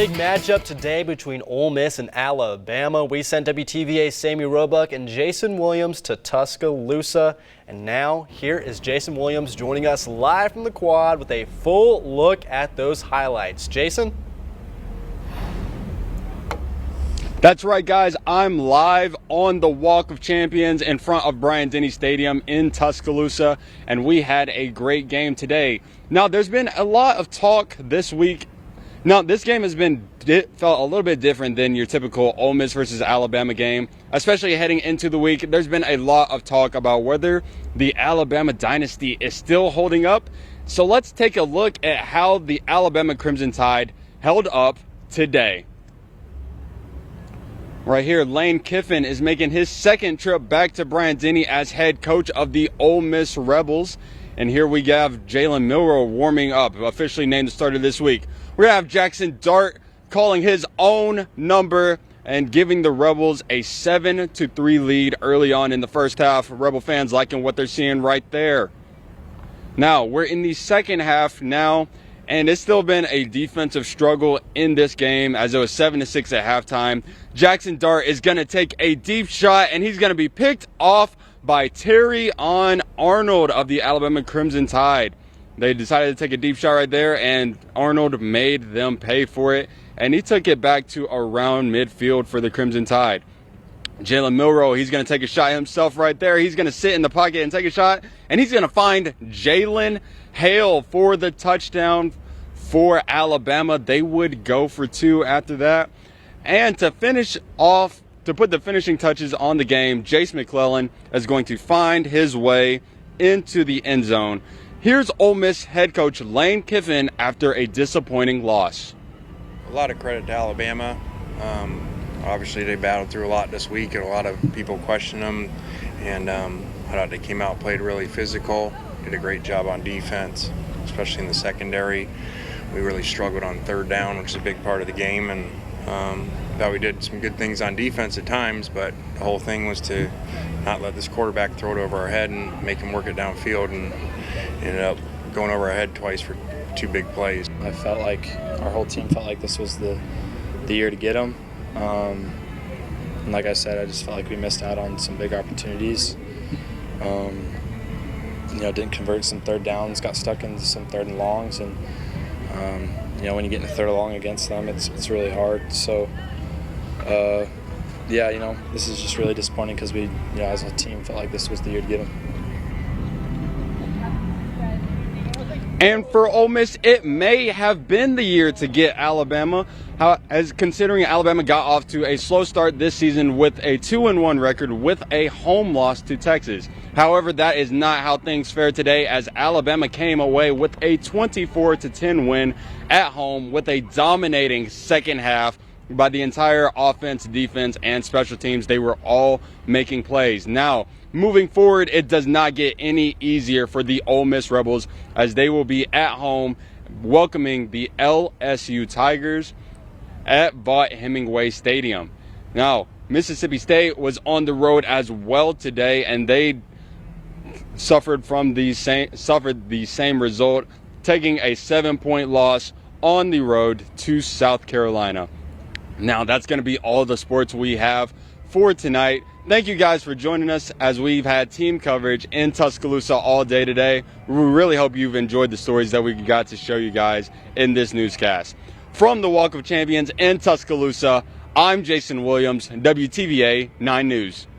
big matchup today between Ole Miss and Alabama. We sent WTVA's Sammy Roebuck and Jason Williams to Tuscaloosa. And now here is Jason Williams joining us live from the quad with a full look at those highlights. Jason? That's right, guys. I'm live on the Walk of Champions in front of Bryant-Denny Stadium in Tuscaloosa, and we had a great game today. Now, there's been a lot of talk this week. Now, this game has felt a little bit different than your typical Ole Miss versus Alabama game, especially heading into the week. There's been a lot of talk about whether the Alabama dynasty is still holding up. So let's take a look at how the Alabama Crimson Tide held up today. Right here, Lane Kiffin is making his second trip back to Bryant-Denny as head coach of the Ole Miss Rebels. And here we have Jalen Milroe warming up, officially named the starter this week. We're going to have Jackson Dart calling his own number and giving the Rebels a 7-3 lead early on in the first half. Rebel fans liking what they're seeing right there. Now, we're in the second half now, and it's still been a defensive struggle in this game as it was 7-6 at halftime. Jackson Dart is going to take a deep shot, and he's going to be picked off by Terrion Arnold of the Alabama Crimson Tide. They decided to take a deep shot right there, and Arnold made them pay for it, and he took it back to around midfield for the Crimson Tide. Jalen Milroe, he's going to take a shot himself right there. He's going to sit in the pocket and take a shot, and he's going to find Jalen Hale for the touchdown for Alabama. They would go for two after that. And to finish off, to put the finishing touches on the game, Jace McClellan is going to find his way into the end zone. Here's Ole Miss head coach Lane Kiffin after a disappointing loss. A lot of credit to Alabama. Obviously, they battled through a lot this week, and a lot of people questioned them. And I thought they came out, played really physical, did a great job on defense, especially in the secondary. We really struggled on third down, which is a big part of the game, and thought we did some good things on defense at times, but the whole thing was to not let this quarterback throw it over our head and make him work it downfield, and ended up going over our head twice for two big plays. I felt like our whole team felt like this was the year to get them. And like I said, I just felt like we missed out on some big opportunities. Didn't convert some third downs, got stuck into some third and longs, and when you get in a third and long against them, it's really hard. So, this is just really disappointing because we, as a team, felt like this was the year to get them. And for Ole Miss, it may have been the year to get Alabama, as considering Alabama got off to a slow start this season with a 2-1 record with a home loss to Texas. However, that is not how things fared today, as Alabama came away with a 24-10 win at home with a dominating second half by the entire offense, defense, and special teams. They were all making plays. Now, moving forward, it does not get any easier for the Ole Miss Rebels, as they will be at home welcoming the LSU Tigers at Vaught-Hemingway Stadium. Now, Mississippi State was on the road as well today, and they suffered the same result, taking a 7-point loss on the road to South Carolina. Now, that's going to be all the sports we have for tonight. Thank you guys for joining us as we've had team coverage in Tuscaloosa all day today. We really hope you've enjoyed the stories that we got to show you guys in this newscast. From the Walk of Champions in Tuscaloosa, I'm Jason Williams, WTVA 9 News.